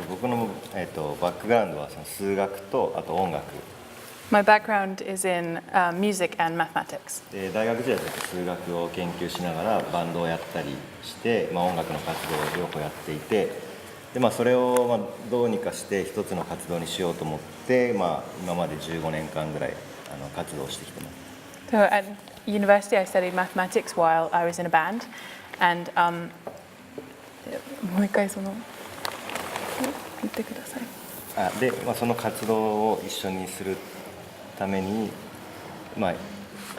僕の、バックグラウンドはその数学とあと音楽 My background is in music and mathematics. で、大学時代は数学を研究しながらバンドをやったりして、音楽の活動を両方やっていて、で、それをどうにかして一つの活動にしようと思って、今まで15年間ぐらい活動してきてます。So at university, I studied mathematics while I was in a band, and もう一回その言ってください。で、その活動を一緒にするために、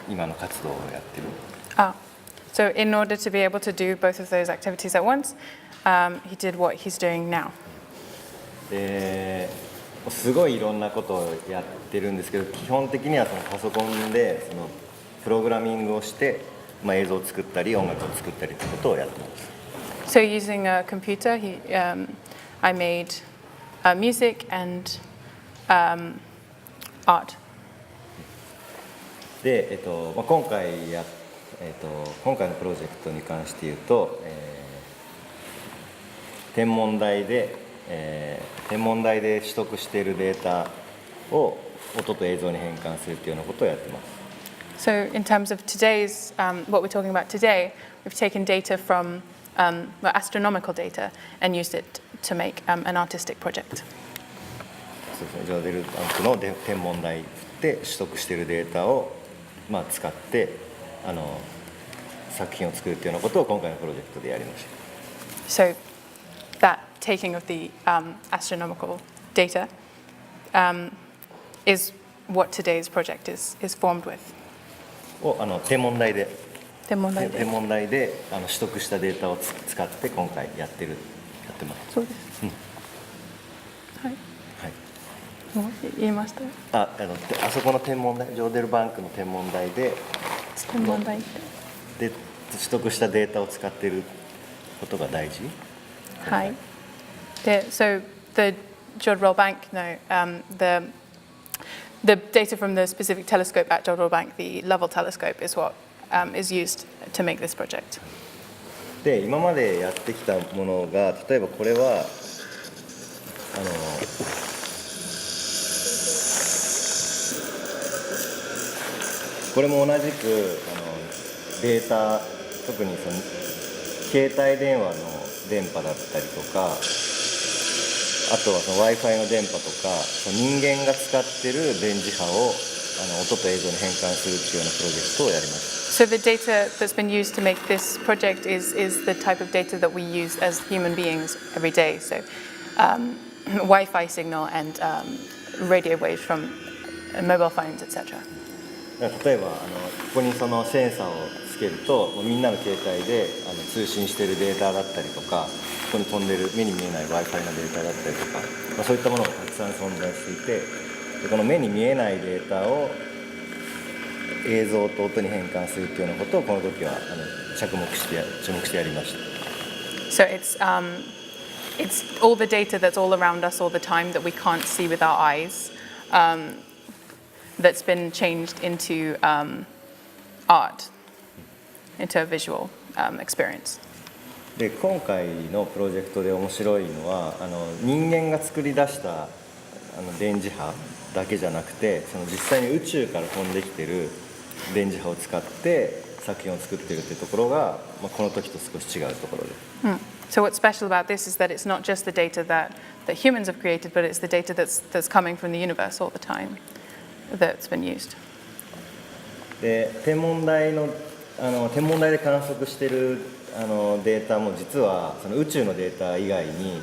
今の活動をやってる。So in order to be able to do both of those activities at once, he did what he's doing now. すごいいろんなことをやってるんですけど、基本的にはそのパソコンでそのプログラミングをして、映像を作ったり音楽を作ったりということをやってます。So using a computer, I made music and art. で、今回のプロジェクトに関して言うと、天文台で取得しているデータを音と映像に変換するというようなことをやってます。So in terms of today's, what we're talking about today, we've taken data from astronomical data and used it to make an artistic project. そうですね、ジョーデルバンクの天文台で取得しているデータを、使って作品を作るというようなことを今回のプロジェクトでやりました。So that taking of the astronomical data is what today's project is formed with. 天文台で天文台で取得したデータを使って今回やってます。そうです。はい。もう言いました。あそこの天文台、ジョーデルバンクの天文台で取得したデータを使っていることが大事。はい。So the Jodrell Bank, the data from the specific telescope at Jodrell Bank, the Lovell Telescope, is what is used to make this project. で、今までやってきたものが、例えばこれはこれも同じくデータ、特にその携帯電話の電波だったりとか、あとはその Wi-Fi の電波とか、人間が使ってる電磁波を音と映像に変換するっていうようなプロジェクトをやりました。So the data that's been used to make this project is the type of data that we use as human beings every day. So Wi-Fi signal and radio waves from mobile phones, etc. 例えばここにそのセンサーをつけると、みんなの携帯で通信しているデータだったりとか、ここに飛んでる目に見えない Wi-Fi のデータだったりとか、そういったものがたくさん存在していて、でこの目に見えないデータを映像と音に変換するというようなことをこの時は注目してやりました。So it's all the data that's all around us all the time that we can't see with our eyes, that's been changed into art, into a visual experience. で、今回のプロジェクトで面白いのは人間が作り出した電磁波だけじゃなくて、その実際に宇宙から飛んできてる電磁波を使って作品を作っているというところが、この時と少し違うところです。So what's special about this is that it's not just the data that humans have created, but it's the data that's coming from the universe all the time that's been used. で、天文台で観測しているデータも実はその宇宙のデータ以外に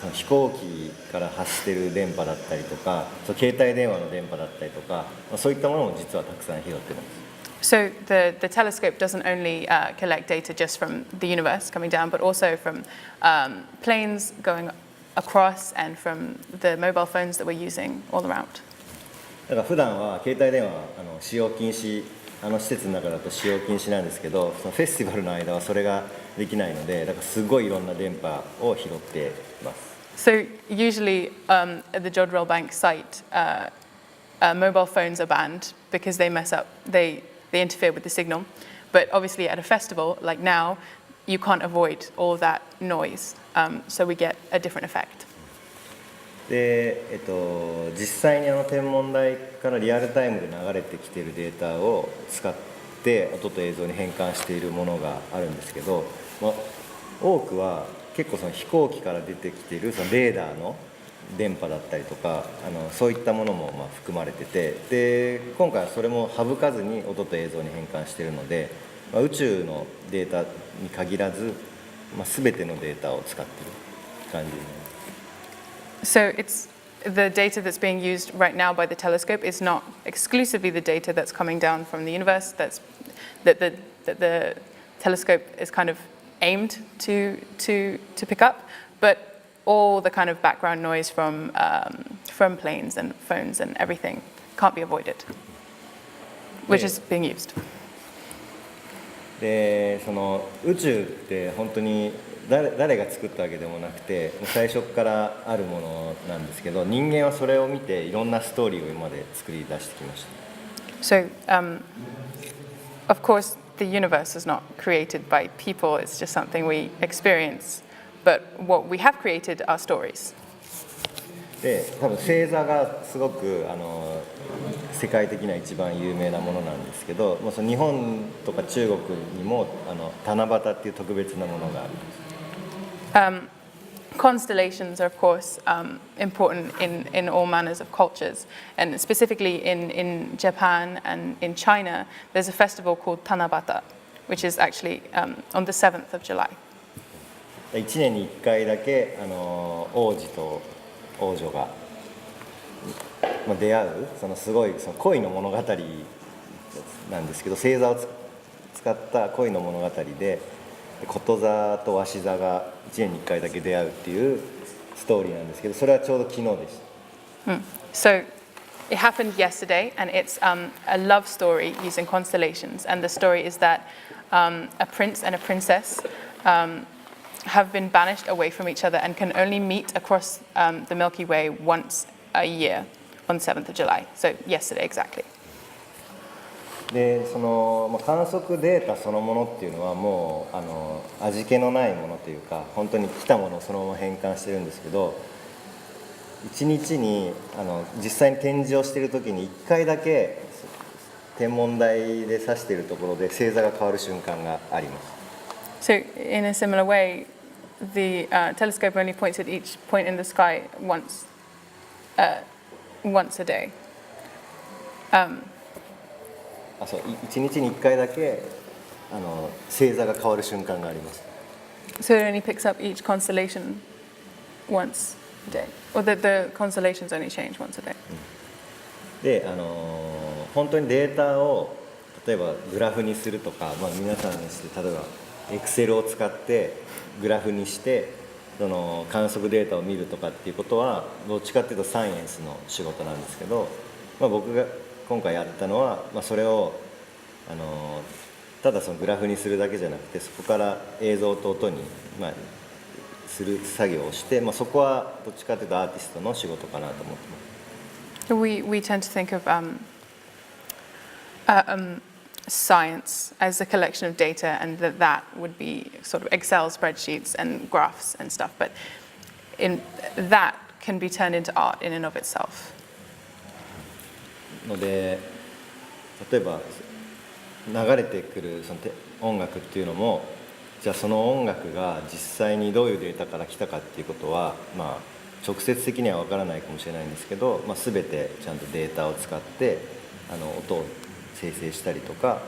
その飛行機から発している電波だったりとか、携帯電話の電波だったりとか、そういったものも実はたくさん拾ってます。So the telescope doesn't only collect data just from the universe coming down, but also from planes going across and from the mobile phones that we're using all around. だから普段は携帯電話使用禁止、施設の中だと使用禁止なんですけど、そのフェスティバルの間はそれができないので、だからすごいいろんな電波を拾っています。So usually at the Jodrell Bank site, mobile phones are banned because they mess up, they interfere with the signal. But obviously at a festival like now, you can't avoid all of that noise, so we get a different effect. で、実際に天文台からリアルタイムで流れてきているデータを使って音と映像に変換しているものがあるんですけど、多くは結構その飛行機から出てきているそのレーダーの電波だったりとかそういったものも含まれてて、で今回はそれも省かずに音と映像に変換しているので、宇宙のデータに限らず、全てのデータを使っている感じになります。So it's the data that's being used right now by the telescope is not exclusively the data that's coming down from the universe that the telescope is kind of aimed to pick up, but all the kind of background noise from planes and phones and everything can't be avoided, which is being used. でその宇宙って本当に誰が作ったわけでもなくて最初からあるものなんですけど、人間はそれを見ていろんなストーリーを今まで作り出してきました。So, of course, the universe is not created by people, it's just something we experience. But what we have created are stories. で多分星座がすごく世界的には一番有名なものなんですけど、その日本とか中国にも七夕っていう特別なものがあります。Constellations are, of course, important in all manners of cultures. And specifically in Japan and in China, there's a festival called Tanabata, which is actually on the 7th of July. 1年に1回だけ王子と王女が出会うそのすごいその恋の物語なんですけど、星座を使った恋の物語でこと座と鷲座が1年に1回だけ出会うっていうストーリーなんですけど、それはちょうど昨日でした。So it happened yesterday, and it's a love story using constellations. And the story is that a prince and a princess have been banished away from each other and can only meet across the Milky Way once a year on the 7th of July. So yesterday, exactly. でその観測データそのものっていうのはもう味気のないものというか、本当に来たものをそのまま変換してるんですけど、1日に実際に展示をしている時に1回だけ天文台で指しているところで星座が変わる瞬間があります。So in a similar way, the telescope only points at each point in the sky once a day. そう1日に1回だけ星座が変わる瞬間があります。So it only picks up each constellation once a day, or the constellations only change once a day. で本当にデータを例えばグラフにするとか、皆さんにして例えばExcel を使ってグラフにしてその観測データを見るとかっていうことはどっちかっていうとサイエンスの仕事なんですけど、僕が今回やったのは、それをただそのグラフにするだけじゃなくて、そこから映像と音に、する作業をして、そこはどっちかというとアーティストの仕事かなと思ってます。We tend to think of science as a collection of data, and that would be sort of Excel spreadsheets and graphs and stuff, but that can be turned into art in and of itself. ので例えば流れてくるその音楽っていうのも、じゃあその音楽が実際にどういうデータから来たかっていうことは、直接的には分からないかもしれないんですけど、全てちゃんとデータを使って音を生成したりとか、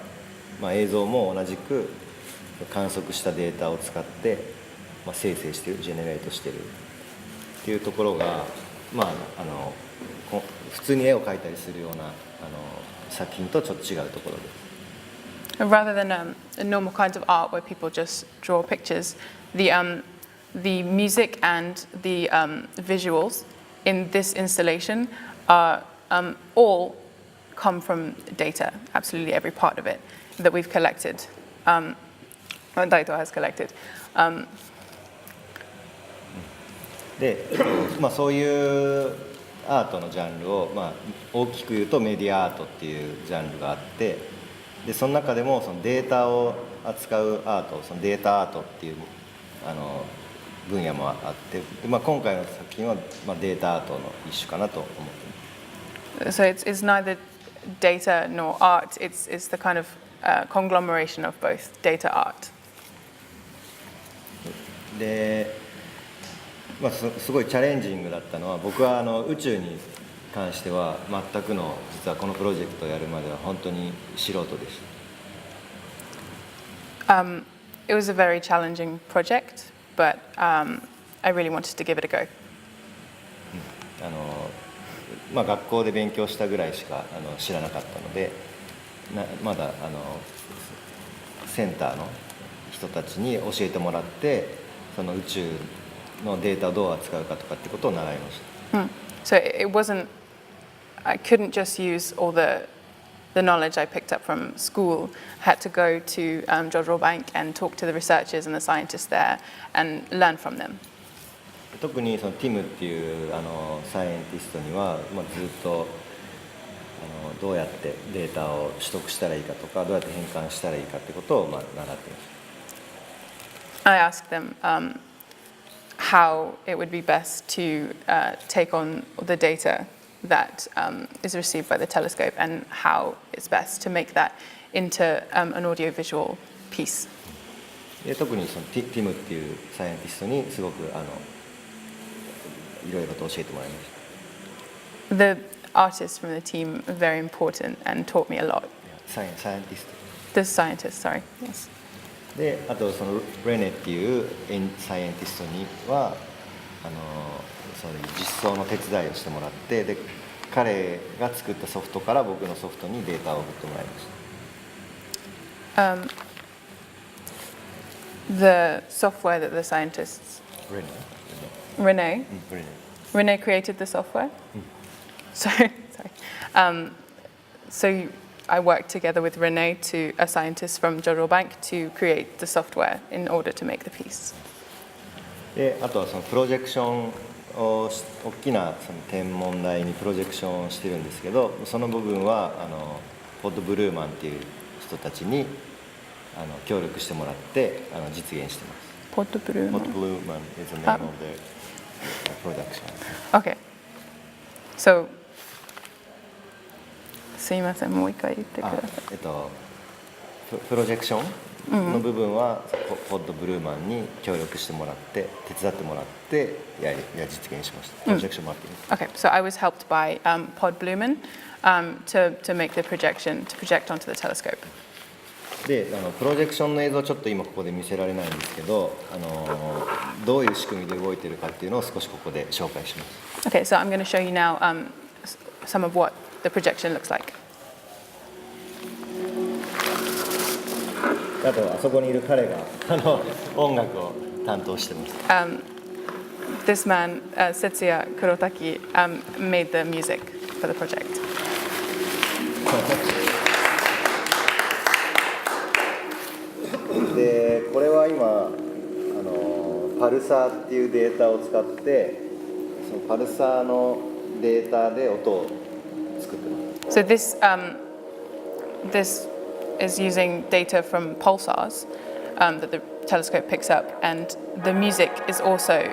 映像も同じく観測したデータを使って、生成してるジェネレートしてるっていうところが、普通に絵を描いたりするような作品とちょっと違うところです。Rather than normal kinds of art where people just draw pictures, the music and the visuals in this installation are all come from data, absolutely every part of it that we've collected, Daito has collected. で、そういうアートのジャンルを、大きく言うとメディアアートっていうジャンルがあって、でその中でもそのデータを扱うアート、そのデータアートっていう分野もあって、で今回の作品はデータアートの一種かなと思っています。 So it's neither data nor art. It's the kind of conglomeration of both data art. で、すごいチャレンジングだったのは、僕は宇宙に関しては全くの、実はこのプロジェクトをやるまでは本当に素人でした。It was a very challenging project, but I really wanted to give it a go. 学校で勉強したぐらいしか知らなかったので、まだセンターの人たちに教えてもらって、その宇宙のデータをどう扱うかとかってことを習いました。So it wasn't, I couldn't just use all the knowledge I picked up from school. I had to go to Jodrell Bank and talk to the researchers and the scientists there and learn from them. 特にそのティムっていうサイエンティストには、ずっとどうやってデータを取得したらいいかとか、どうやって変換したらいいかってことを習っています。I asked them how it would be best to take on the data that is received by the telescope and how it's best to make that into an audiovisual piece. で特にそのティムっていうサイエンティストにすごくいろいろと教えてもらいました。The artists from the team are very important and taught me a lot. サイエンティスト。The scientists, sorry. Yes. であとそのレネっていうサイエンティストにはそういう実装の手伝いをしてもらって、で彼が作ったソフトから僕のソフトにデータを送ってもらいました。The software that the scientists Rene created the software. Sorry. So I worked together with Rene, a scientist from Jodrell Bank, to create the software in order to make the piece. であとはそのプロジェクションを大きなその天文台にプロジェクションをしてるんですけど、その部分はポッド・ブルーマンっていう人たちに協力してもらって実現してます。ポッド・ブルーマン。ポッド・ブルーマン is the name of the production. Okay. So すいません、もう一回言ってください。プロジェクションの部分はポッド・ブルーマンに協力してもらって手伝ってもらって実現しました。プロジェクションマッピング。Okay, so I was helped by Pod Blumen to make the projection to project onto the telescope. でプロジェクションの映像をちょっと今ここで見せられないんですけど、どういう仕組みで動いてるかっていうのを少しここで紹介します。Okay, so I'm going to show you now some of what the projection looks like. あとあそこにいる彼が音楽を担当してます。This man, Setsuya Kurotaki, made the music for the project. でこれは今パルサーっていうデータを使ってそのパルサーのデータで音を作ってます。So this is using data from pulsars that the telescope picks up, and the music is also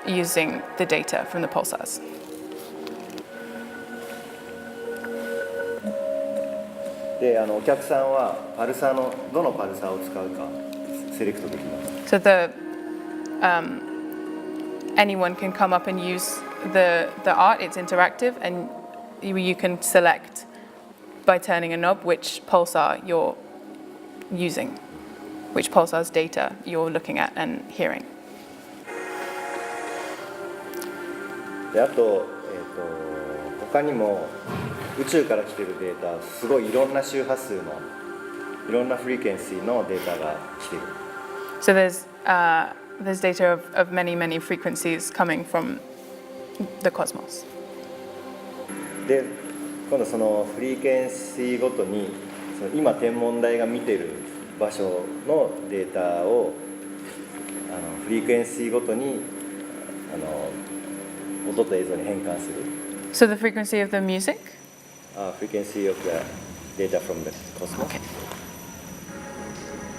using the data from the pulsars. でお客さんはパルサーのどのパルサーを使うかセレクトできます。So anyone can come up and use the art. It's interactive, and you can select by turning a knob which pulsar you're using, which pulsar's data you're looking at and hearing. であと、他にも宇宙から来てるデータ、すごいいろんな周波数のいろんなフリーケンシーのデータが来てる。So there's data of many frequencies coming from the cosmos. で今度そのフリーケンシーごとにその今天文台が見てる場所のデータをフリーケンシーごとに音と映像に変換する。So the frequency of the music? Frequency of the data from the cosmos. Okay.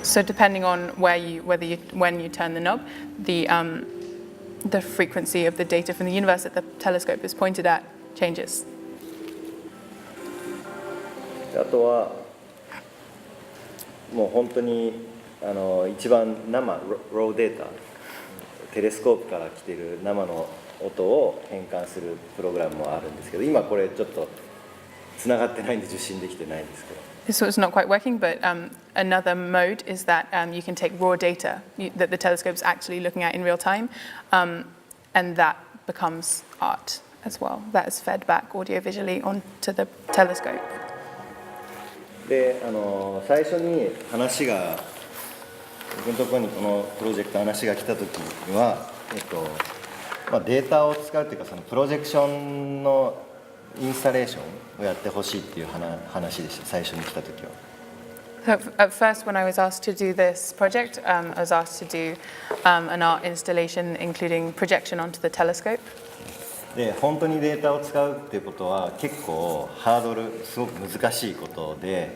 So depending on when you turn the knob, the frequency of the data from the universe that the telescope is pointed at changes. あとはもう本当に一番生ローデータテレスコープから来ている生の音を変換するプログラムもあるんですけど、今これちょっとつながってないんで受信できてないんですけど。So it's not quite working, but another mode is that you can take raw data that the telescope's actually looking at in real time, and that becomes art as well. That is fed back audiovisually onto the telescope. で最初に話が僕のところにこのプロジェクト話が来た時には、データを使うというかそのプロジェクションのインスタレーションをやってほしいっていう話でした、最初に来た時は。So at first, when I was asked to do this project, I was asked to do an art installation including projection onto the telescope. で本当にデータを使うっていうことは結構ハードルすごく難しいことで、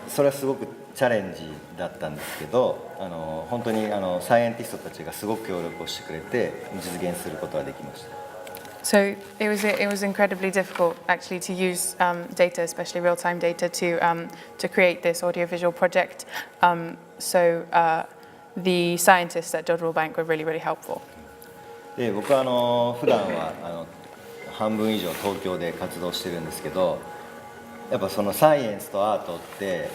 それはすごくチャレンジだったんですけど、本当にサイエンティストたちがすごく協力をしてくれて実現することができました。So it was incredibly difficult actually to use data, especially real-time data, to create this audiovisual project. So the scientists at Jodrell Bank were really, really helpful. で僕は普段は半分以上東京で活動してるんですけど、やっぱそのサイエンスとアートって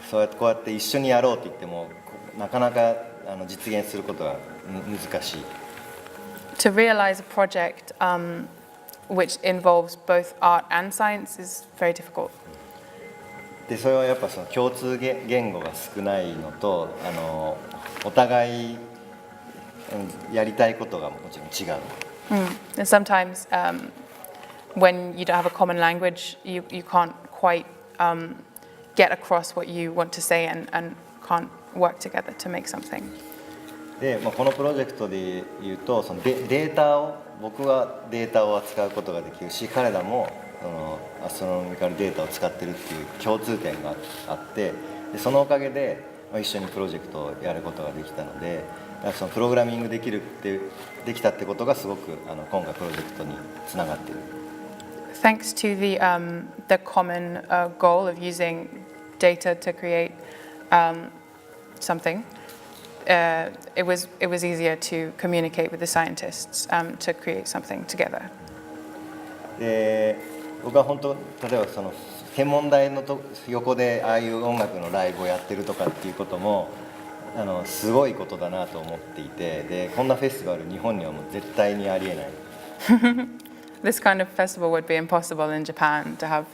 こうやって一緒にやろうと言ってもなかなか実現することが難しい。To realize a project which involves both art and science is very difficult. でそれはやっぱその共通言語が少ないのとお互いやりたいことがもちろん違う。And sometimes when you don't have a common language, you can't quite get across what you want to say and can't work together to make something. でこのプロジェクトでいうとそのデータを僕はデータを扱うことができるし、彼らもアストロノミカルデータを使ってるっていう共通点があって、でそのおかげで一緒にプロジェクトをやることができたので、そのプログラミングできたってことがすごく今回プロジェクトにつながっている。Thanks to the common goal of using data to create something, it was easier to communicate with the scientists to create something together. で僕は本当例えばその天文台の横でああいう音楽のライブをやってるとかっていうこともすごいことだなと思っていて、でこんなフェスティバル日本にはもう絶対にありえない。This kind of festival would be impossible in Japan to have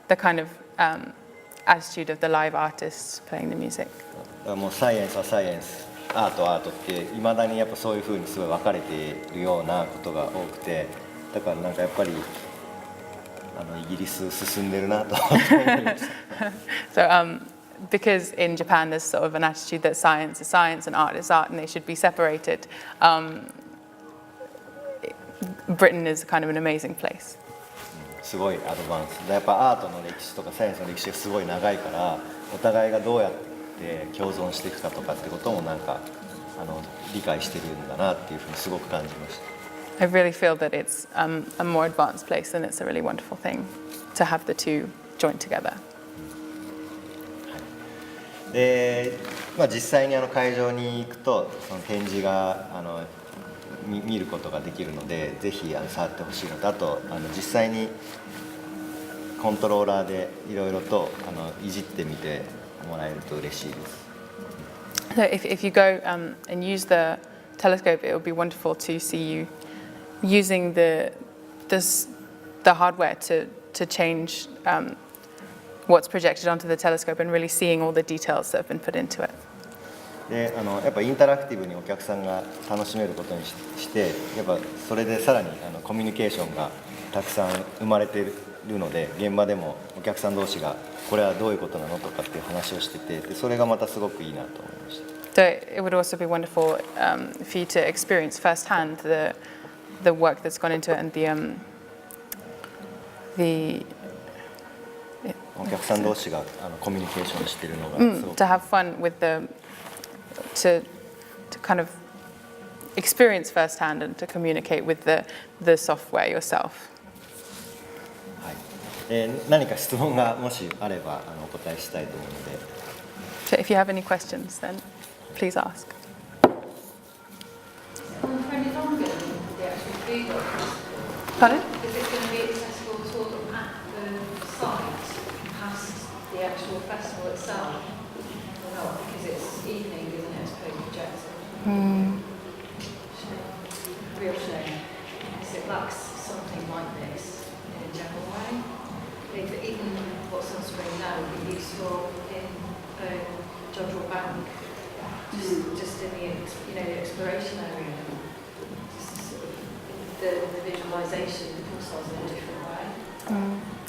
the kind of attitude of the live artists playing the music. もうサイエンスはサイエンス、アートはアートっていまだにやっぱそういう風にすごい分かれているようなことが多くて、だからなんかやっぱりイギリス進んでるなと思いました。So because in Japan there's sort of an attitude that science is science and art is art and they should be separated. Britain is kind of an amazing place. すごいアドバンス。やっぱアートの歴史とかサイエンスの歴史がすごい長いから、お互いがどうやって共存していくかとかってこともなんか理解してるんだなっていうふうにすごく感じました。I really feel that it's a more advanced place and it's a really wonderful thing to have the two join together. で、実際に会場に行くとその展示が見ることができるので、ぜひ触ってほしいのと、あと実際にコントローラーでいろいろといじってみてもらえると嬉しいです。So if you go and use the telescope, it would be wonderful to see you using the hardware to change what's projected onto the telescope and really seeing all the details that have been put into it. でやっぱインタラクティブにお客さんが楽しめることにして、やっぱそれでさらにコミュニケーションがたくさん生まれているので、現場でもお客さん同士がこれはどういうことなのとかっていう話をしてて、でそれがまたすごくいいなと思いました。So it would also be wonderful for you to experience firsthand the work that's gone into it and お客さん同士がコミュニケーションしてるのがすごく to have fun with to kind of experience firsthand and to communicate with the software yourself. はい、何か質問がもしあればお答えしたいと思うので。So if you have any questions, then please ask. Pardon? Is it going to be accessible sort of at the site, past the actual festival itself? Or not, because it's evening, isn't it, as opposed to projected? Real shame. Because it lacks something like this in a general way. Even what's on screen now would be useful in Jodrell Bank, just in the exploration area. The visualization pulsars in a different way.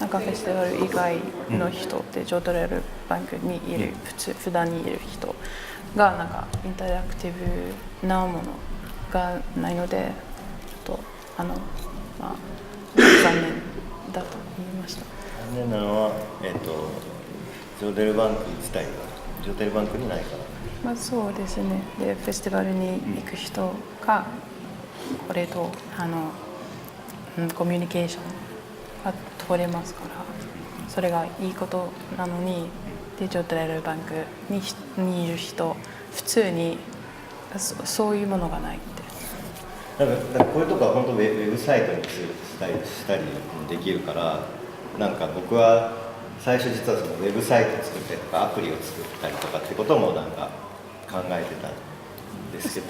なんかフェスティバル以外の人ってジョドレルバンクにいる普段にいる人がなんかインタラクティブなものがないので残念だと言いました。残念なのはジョドレルバンク自体がジョドレルバンクにないから。まあそうですね。でフェスティバルに行く人がこれとコミュニケーションが取れますからそれがいいことなのにでジョドレルバンクにいる人普通にそういうものがないって。なんかこういうとこは本当ウェブサイトにしたりもできるからなんか僕は最初実はそのウェブサイト作ったりとかアプリを作ったりとかってこともなんか考えてたんですけど。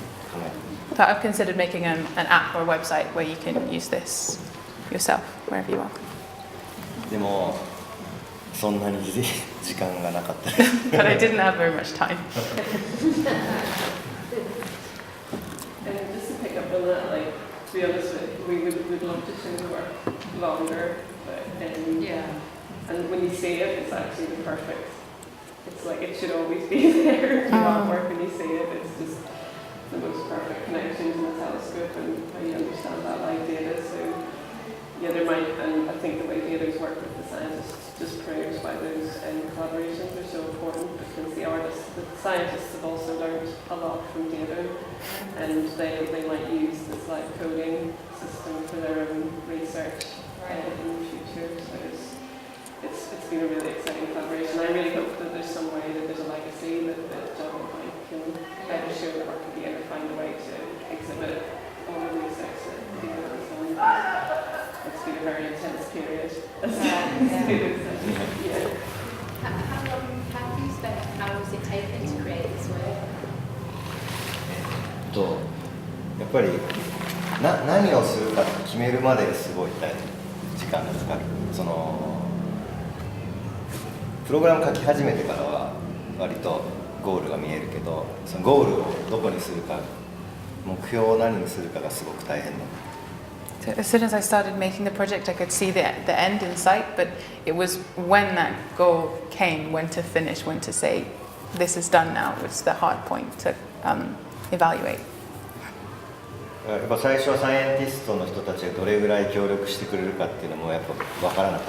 So I've considered making an app or a website where you can use this yourself wherever you are. でもそんなに時間がなかったです。But I didn't have very much time. Just to pick up on that, like to be honest, we would love to show the work longer, but Yeah. and when you see it, it's actually the perfect. It's like it should always be there. The artwork when you see it, it's just the most perfect connections in the telescope and how you understand that live data. So yeah, there might, and I think the way Dato's worked with the scientists just proves why those collaborations are so important because the scientists have also learned a lot from Dato and they might use this live coding system for their own research in the future. So it's been a really exciting collaboration. I really hope that there's some way that there's a legacy that Jodrell can better show the work again or find a way to exhibit all the research that Dato has done. It's been a very intense period. Yeah. Yeah. How long have you spent? How long has it taken to create this work? やっぱり何をするか決めるまですごい時間がかかる。そのプログラム書き始めてからは割とゴールが見えるけど、そのゴールをどこにするか、目標を何にするかがすごく大変だ。So as soon as I started making the project, I could see the end in sight, but it was when that goal came, when to finish, when to say, this is done now, was the hard point to evaluate. やっぱ最初はサイエンティストの人たちがどれぐらい協力してくれるかっていうのもやっぱ分からなかっ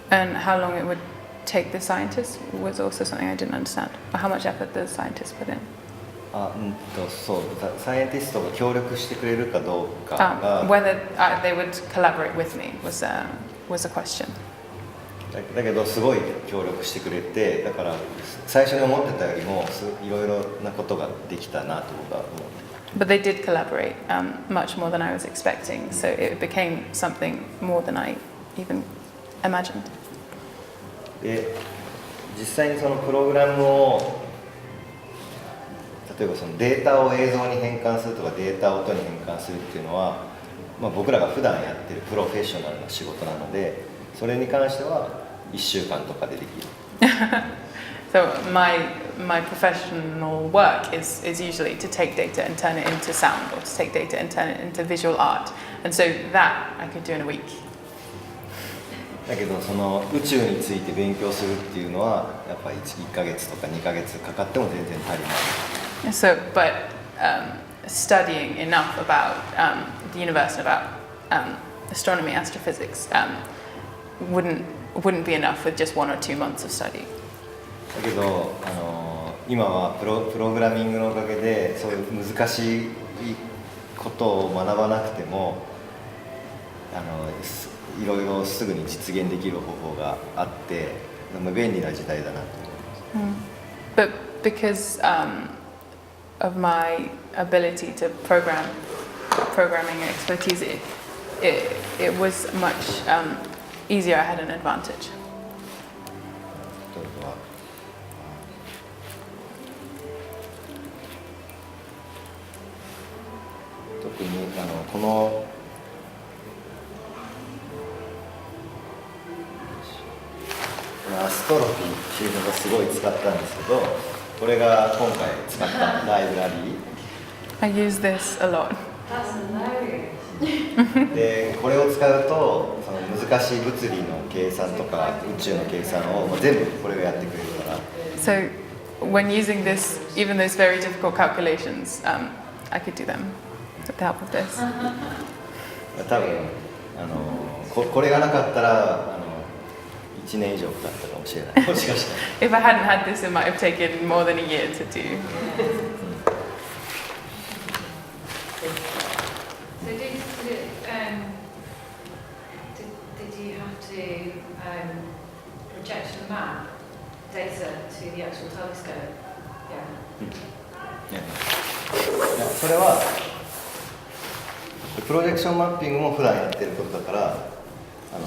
た。And how long it would take the scientists was also something I didn't understand. Or how much effort the scientists put in. そう、サイエンティストが協力してくれるかどうかが。Whether they would collaborate with me was a question. だけどすごい協力してくれて、だから最初に思ってたよりもいろいろなことができたなと僕は思う。But they did collaborate much more than I was expecting, so it became something more than I even imagined. で、実際にそのプログラムを例えばそのデータを映像に変換するとかデータを音に変換するっていうのは、僕らが普段やってるプロフェッショナルな仕事なので、それに関しては1週間とかでできる。So my professional work is usually to take data and turn it into sound, or to take data and turn it into visual art, and so that I could do in a week. だけどその宇宙について勉強するっていうのはやっぱり1ヶ月とか2ヶ月かかっても全然足りない。So, but studying enough about the universe and about astronomy, astrophysics, wouldn't wouldn't be enough with just 1 or 2 months of study. だけど今はプログラミングのおかげでそういう難しいことを学ばなくてもいろいろすぐに実現できる方法があって便利な時代だなと思います。But because of my ability to programming expertise, it was much easier. I had an advantage. 例えば特にこのアストロフィーっていうのがすごい使ったんですけど、これが今回使ったライブラリ I use this a lot. That's hilarious. ーでこれを使うとその難しい物理の計算とか宇宙の計算を全部これがやってくれるから。 So when using this, even those very difficult calculations, I could do them with the help of this. 多分これがなかったら1年以上かかったかもしれない。もしかしたら。 If I hadn't had this, it might have taken more than a year to do. So did you have to project and map data to the actual telescope? Yeah. いやそれはプロジェクションマッピングも普段やってることだから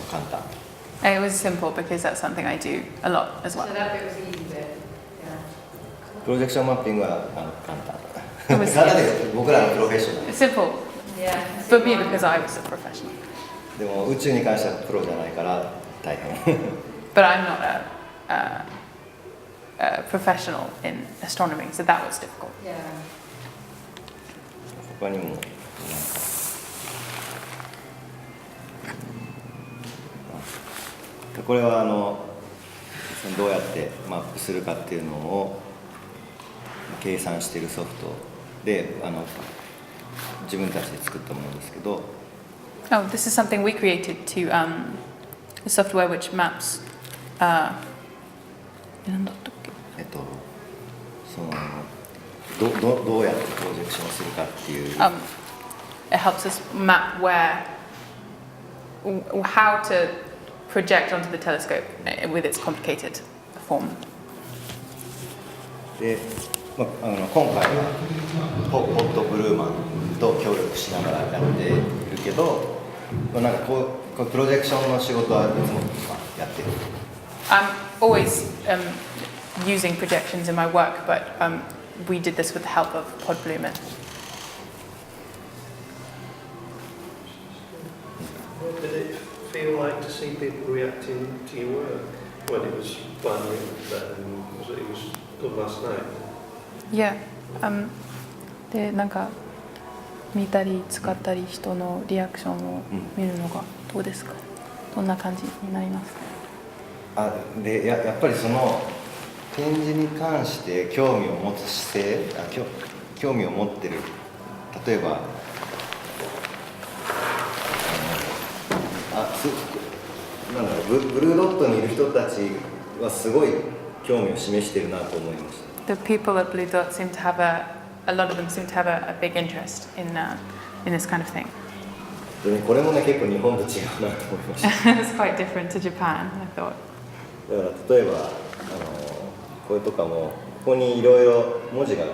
簡単。It was simple because that's something I do a lot as So well. that bit was the easy bit. Yeah. プロジェクションマッピングは簡単。 It was 簡単だけど僕らのプロフェッショナル。 simple Yeah. for me because I was a professional. でも宇宙に関してはプロじゃないから大変。 But I'm not a professional in astronomy, so that was difficult. Yeah. 他にもこれはどうやってマップするかっていうのを計算しているソフトで自分たちで作ったものですけど、 Oh, this is something we created to a software which maps. なんだったっけ？そのどうやってプロジェクションするかっていう。It helps us map how to project onto the telescope with its complicated form. で、今回はポッド・ブルーマンと協力しながらやっているけど、なんかこうプロジェクションの仕事はいつもやってる。I'm always using projections in my work, but we did this with the help of Pod Blumen. What did it feel like to see people reacting to your work when it was finally it was done last night? Yeah. でなんか見たり使ったり人のリアクションを見るのがどうですか？どんな感じになりますか？でやっぱりその展示に関して興味を持つ姿勢、興味を持ってる、例えばなんだろう、ブルードットにいる人たちはすごい興味を示しているなと思いました。 The people at Bluedot seem to have a lot of them seem to have a big interest in this kind of thing. これもね結構日本と違うなと思いました。 It's quite different to Japan, I thought. だから例えばこれとかもここにいろいろ文字が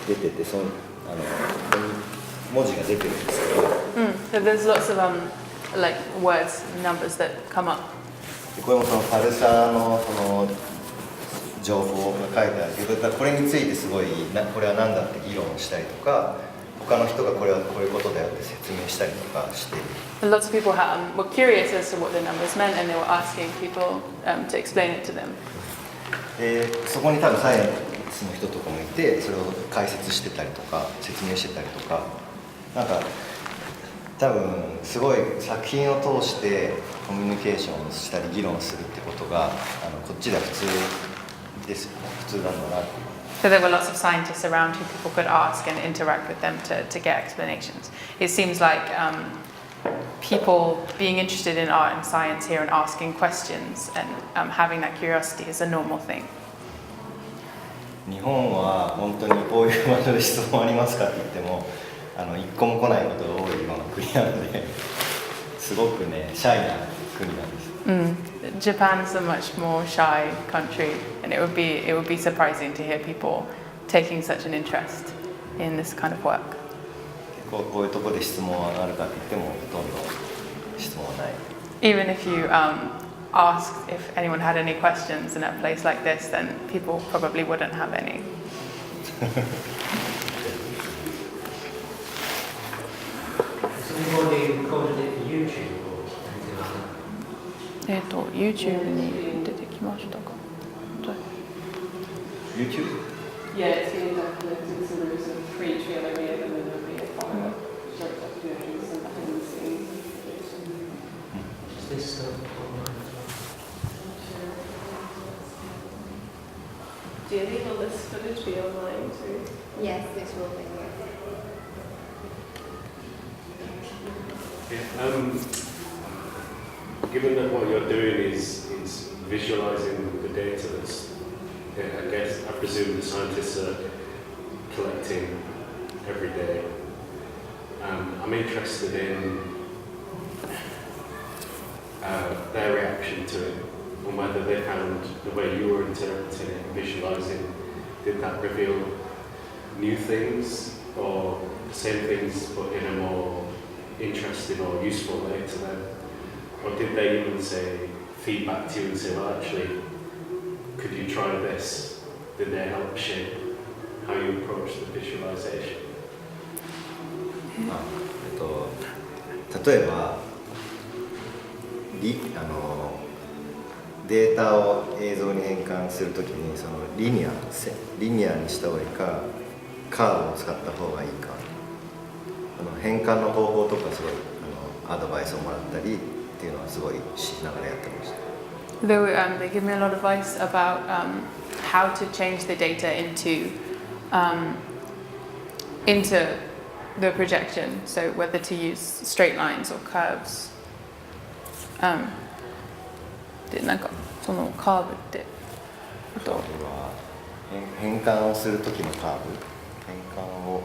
出ててここに文字が出てるんですけど。 So there's lots of like words, numbers that come up. これもそのパルサーのその情報が書いてあるけど、これについてすごいこれは何だって議論したりとか、他の人がこれはこういうことだよって説明したりとかしている。 Lots of people were curious as to what the numbers meant, and they were asking people to explain it to them. でそこに多分サイエンスの人とかもいて、それを解説してたりとか説明してたりとか、なんか多分すごい作品を通してコミュニケーションをしたり議論するってことがこっちでは普通ですよね。普通なんだなっていう。 So there were lots of scientists around who people could ask and interact with them to get explanations. It seems like people being interested in art and science here and asking questions and having that curiosity is a normal thing. 日本は本当にこういう場所で質問ありますかって言っても一個も来ないことが多いような国なのですごくねシャイな国なんです。Japan's a much more shy country, and it would be surprising to hear people taking such an interest in this kind of work. こういうところで質問あるかって言ってもほとんど質問はない。Even if you asked if anyone had any questions in a place like this, then people probably wouldn't have any. Has anybody recorded it for YouTube or anything like that? YouTube に出てきましたか？ YouTube? Yeah, it's being documented, so there's a free trailer made and then there'll be a follow-up short documentaries and behind the scenes. Is this online as well? Do you think will this footage be online too? Yes, this will be. Given that what you're doing is visualizing the data that's, I guess, I presume the scientists are collecting every day, I'm interested in their reaction to it, and whether they found the way you were interpreting it and visualizing, did that reveal new things or the same things but in a more interesting or useful way to them? Or did they even say, feedback to you and say, well actually, could you try this? Did they help shape how you approach the visualization? 例えばデータを映像に変換するときにそのリニアにした方がいいかカーブを使った方がいいか変換の方法とかすごいアドバイスをもらったりっていうのはすごいしながらやってました。They give me a lot of advice about how to change the data into the projection. So whether to use straight lines or curves. でなんかそのカーブってあとは変換をするときのカーブ変換を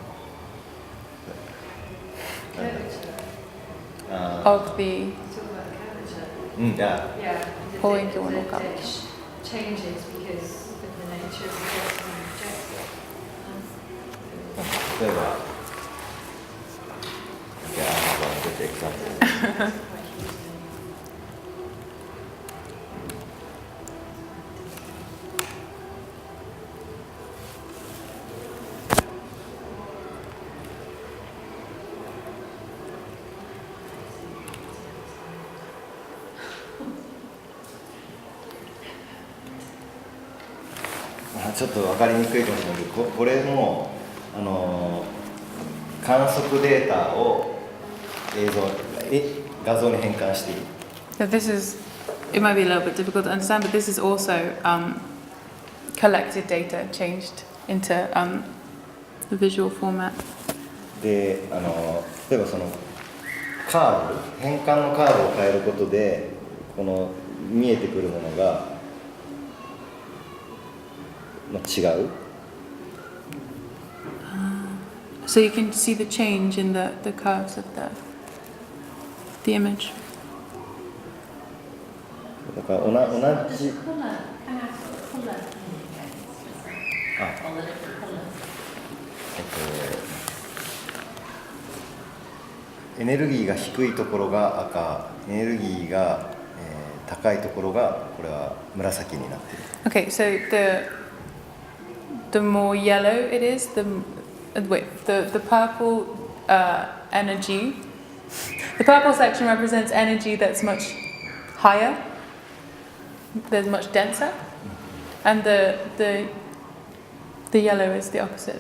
of the Yeah. Pulling Is your it look up. that it changes because of the nature of the data and objective. 例えば出てきたちょっと分かりにくいかもしれないけど、これも観測データを画像に変換している。So this is, it might be a little bit difficult to understand, but this is also collected data changed into the visual format. で例えばそのカーブ変換のカーブを変えることでこの見えてくるものが違う。So you can see the change in the curves of the image. だから同じエネルギーが低いところが赤、エネルギーが、高いところがこれは紫になっている。 Okay, so the more yellow it is, the purple energy. The purple section represents energy that's much higher. There's much denser, and the yellow is the opposite.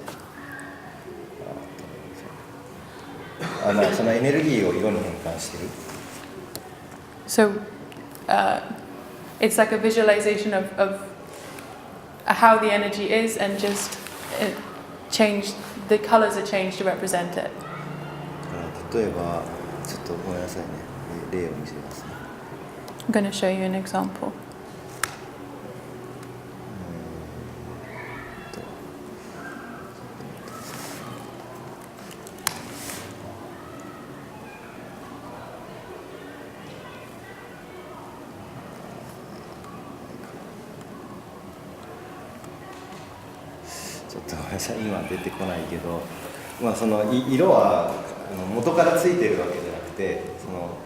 そのエネルギーを色に変換している。 So it's like a visualization of how the energy is, and just change the colors are changed to represent it. 例えばちょっとごめんなさいね。例を見せますね。I'm going to show you an example. ちょっとごめんなさい、今出てこないけど、まあ、その色は元からついてるわけじゃなくて、その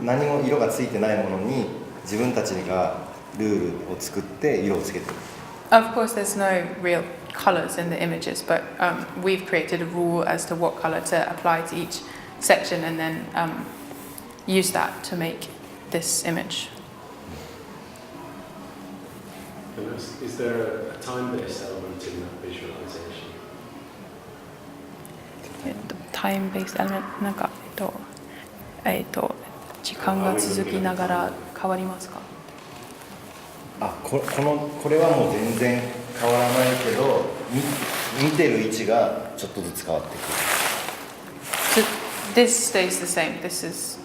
何も色がついてないものに自分たちがルールを作って色をつけてる。Of course, there's no real colors in the images, but we've created a rule as to what color to apply to each section and then use that to make this image. Is there a time-based element in that visualization? Time-based element なんか時間が続きながら変わりますか？これはもう全然変わらないけど、見てる位置がちょっとずつ変わってくる。 So this stays the same. This is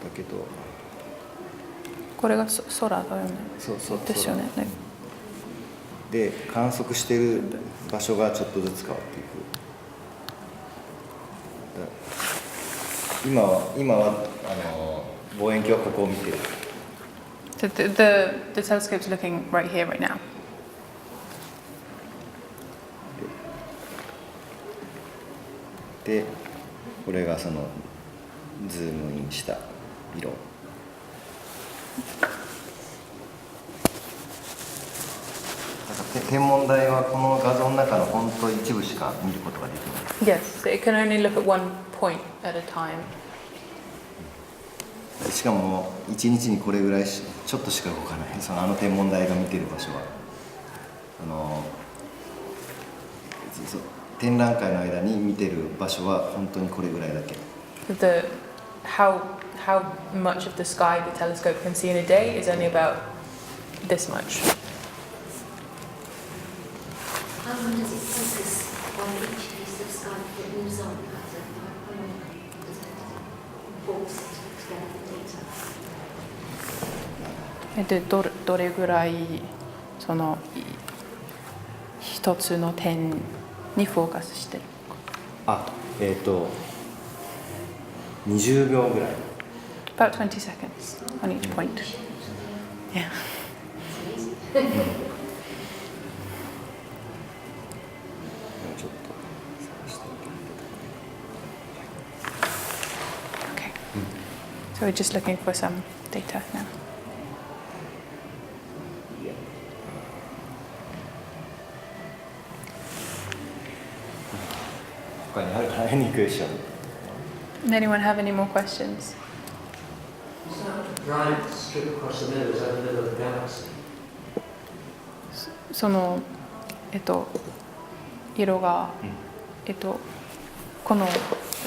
だけどこれが空だよね。そうですよね。で観測してる場所がちょっとずつ変わっていく。今は望遠鏡はここを見てる。So the telescope's looking right here, right now. でこれがそのズームインした色。天文台はこの画像の中の本当一部しか見ることができない。 Yes, so it can only look at one point at a time. しかも1日にこれぐらいちょっとしか動かない。その天文台が見てる場所は展覧会の間に見てる場所は本当にこれぐらいだけ。How much of the sky the telescope can see in a day is only about this much. How long does it focus on each piece of sky that moves on? How long does it force together the data? でどれぐらいその一つの点にフォーカスしてるか。20秒ぐらい。About 20 seconds on each point. Yeah. ちょっと探してみて。 Okay. So we're just looking for some data now. Any question? Anyone have any more questions? Is that bright strip across the middle? Is that the middle of the galaxy? その色がこの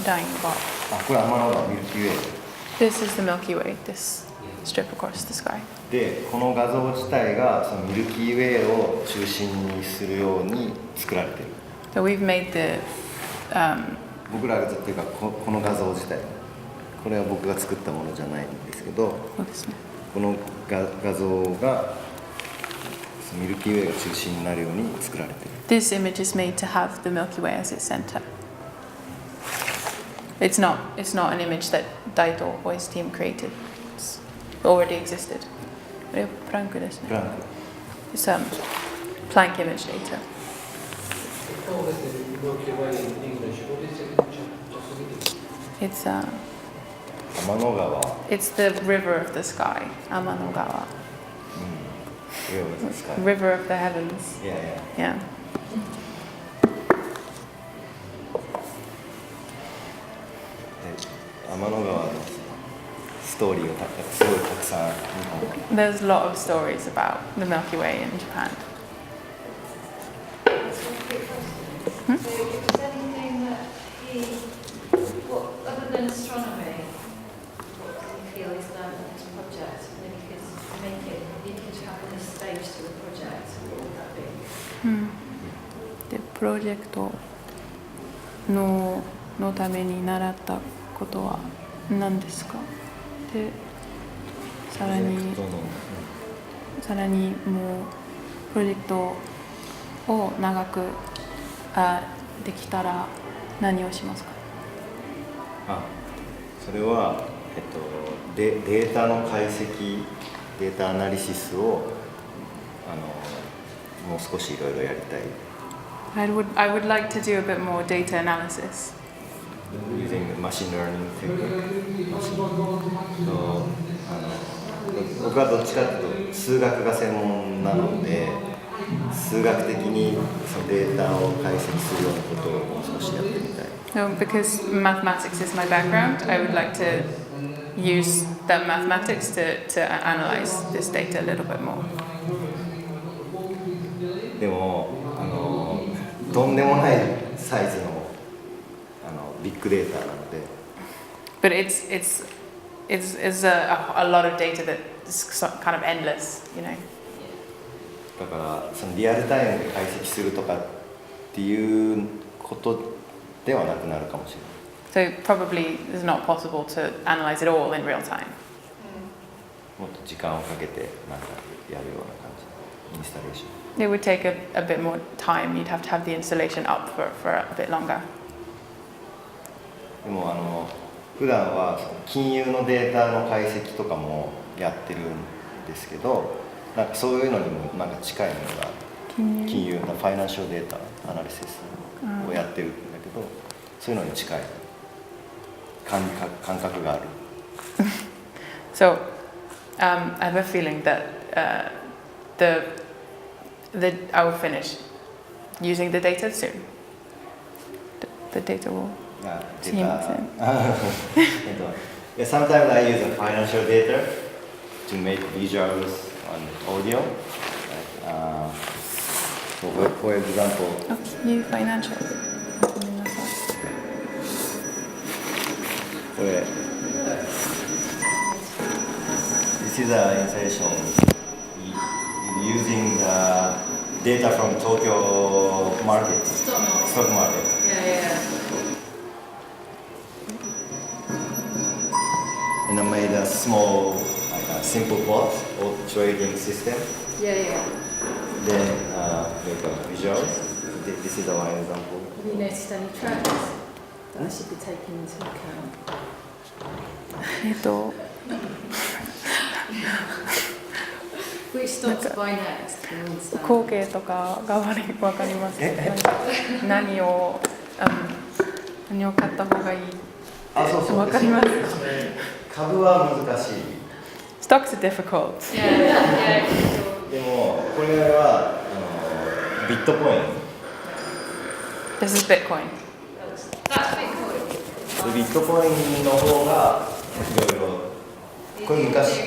ラインがこれ天の川ミルキーウェイ。 This is the Milky Way. This strip across the sky. でこの画像自体がそのミルキーウェイを中心にするように作られている。 So we've made the 僕らがずっというかこの画像自体、これは僕が作ったものじゃないんですけど、そうですね。この画像がミルキーウェイが中心になるように作られている。 This image is made to have the Milky Way as its center. It's not an image that Daito or his team created. It's already existed. これプランクですね。プランク。 It's Planck image data. Call it the Milky Way in English. What is it in Japanese? It's 天の川。 it's the river of the sky. Amanogawa. River of the heavens. Yeah. 天の川のストーリーがすごいたくさん日本。 There's a lot of stories about the Milky Way in Japan. So if there's anything that other than astronomy, what do you feel is learned in this project? And if you could make it, if you could have this stage to the project, what would that be? でプロジェクトのために習ったことは何ですか？で、さらにもうプロジェクトを長くできたら何をしますか？それは、データの解析、データアナリシスをもう少しいろいろやりたい。I would like to do a bit more data analysis. Using machine learning technique. 僕はどっちかというと数学が専門なので、数学的にそのデータを解析するようなことをもう少しやってみたい。So, because mathematics is my background, I would like to use that mathematics to analyze this data a little bit more. でもとんでもないサイズのビッグデータなので。But it's a lot of data that's kind of endless, you know. だからそのリアルタイムで解析するとかっていうことではなくなるかもしれない。So probably it's not possible to analyze it all in real time. もっと時間をかけてなんかやるような感じ。インスタレーション。It would take a bit more time. You'd have to have the installation up for a bit longer. でも普段は金融のデータの解析とかもやってるんですけど、なんかそういうのにもなんか近いのが金融のファイナンシャルデータアナリシスをやってるんだけど、そういうのに近い感覚がある。So I have a feeling that I will finish using the data soon. The data will. Sometimes I use financial data to make visuals and audio. For example, new financial. これ This is an installation using the data from Tokyo market, stock market. And I made a small, simple bot or trading system. Then make a visual. This is one example. Have you noticed any trends that I should be taking into account? Which stocks to buy next? 光景とかがわかります。何を買った方がいいってわかります。株は難しい。Stocks are difficult. でもこれはビットコイン。This is Bitcoin. That's Bitcoin. ビットコインの方がいろいろ。これ昔。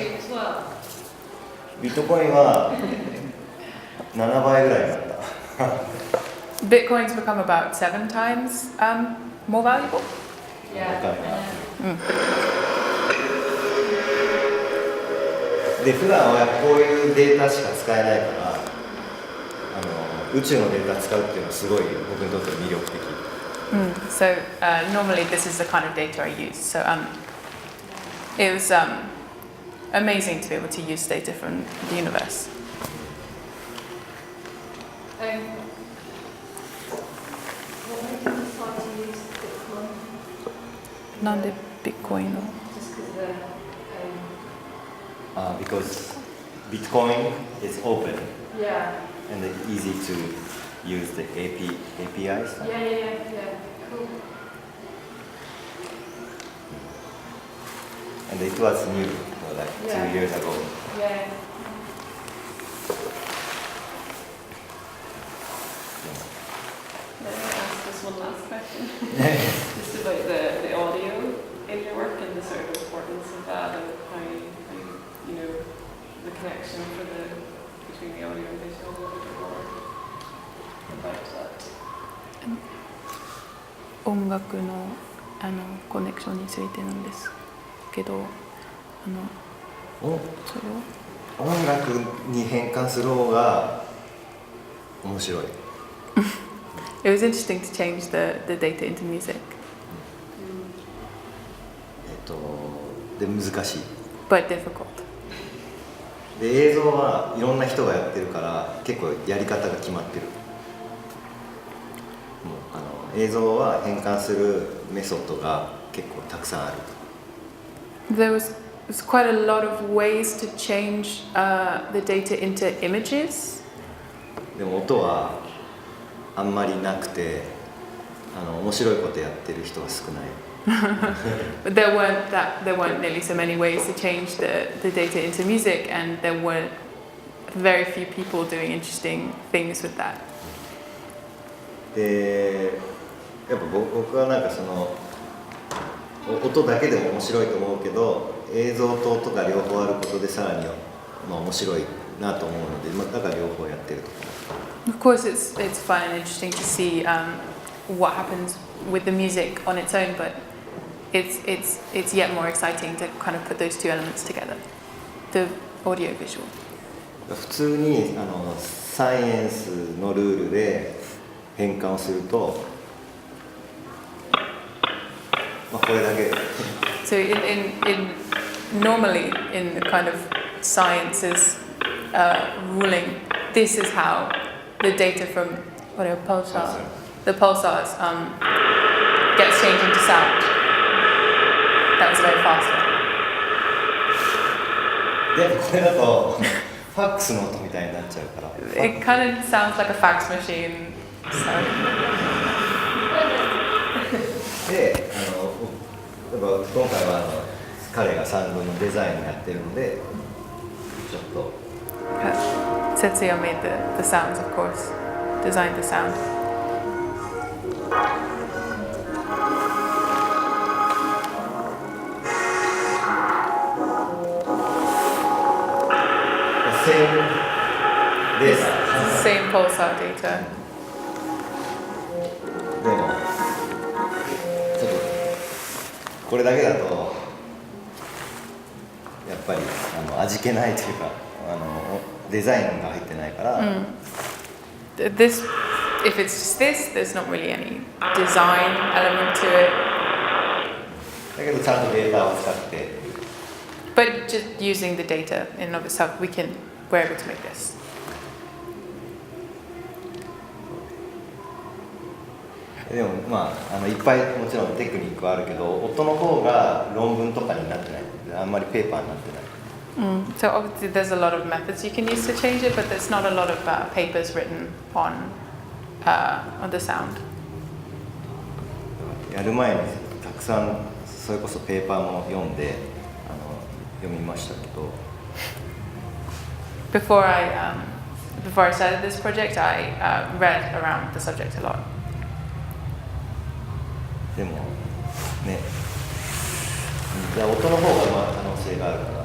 ビットコインは7倍ぐらいになった。Bitcoins become about 7 times more valuable. で普段はこういうデータしか使えないから宇宙のデータ使うっていうのはすごい僕にとって魅力的。So normally this is the kind of data I use. So it was amazing to be able to use data from the universe. What made you decide to use Bitcoin? なんで Bitcoin を Just because of the Because Bitcoin is open yeah. and it's easy to use the APIs. Yeah. Cool. And it was new, like 2 years ago. Yeah. Let me ask just one last question. Just about the audio in your work and the sort of importance of that and how you know the connection between the audio and visual a little bit more about that. 音楽のコネクションについてなんですけど、それを音楽に変換する方が面白い。It was interesting to change the data into music. で難しい。 but difficult. で映像はいろんな人がやってるから結構やり方が決まってる。もう映像は変換するメソッドが結構たくさんある。 There was quite a lot of ways to change the data into images. でも音はあんまりなくて面白いことやってる人は少ない。 But there weren't nearly so many ways to change the data into music, and there were very few people doing interesting things with that. でやっぱ僕はなんかその音だけでも面白いと思うけど映像と音が両方あることでさらに面白いなと思うので、だから両方やってると思う。 Of course, it's fun and interesting to see what happens with the music on its own, but it's yet more exciting to kind of put those two elements together, the audio visual. 普通にサイエンスのルールで変換をすると、これだけ。 So normally in the kind of sciences ruling, this is how the data from the pulsars gets changed into sound. That was very fast. でこれだとファックスの音みたいになっちゃうから。 It kind of sounds like a fax machine. So. で今回は彼がサウンドのデザインをやってるのでちょっと。 Setsuya made the sounds, of course, designed the sound. Same pulsar data. でもちょっとこれだけだとやっぱり味気ないというかデザインが入ってないから。This, if it's just this, there's not really any design element to it. だけどちゃんとデータを使って。 But just using the data in and of itself, we're able to make this. でもいっぱいもちろんテクニックはあるけど音の方が論文とかになってないあんまりペーパーになってない。 So obviously there's a lot of methods you can use to change it, but there's not a lot of papers written on the sound. やる前にたくさんそれこそペーパーも読んで読みましたけど。 Before I started this project, I read around the subject a lot. でもね、じゃあ音の方が可能性があるかな。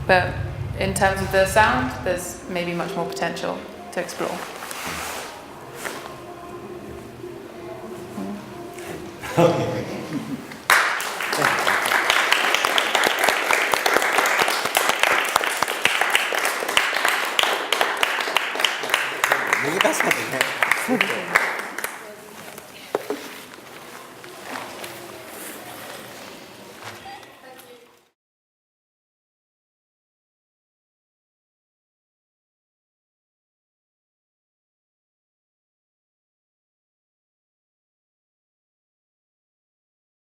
But in terms of the sound, there's maybe much more potential to explore. Okay.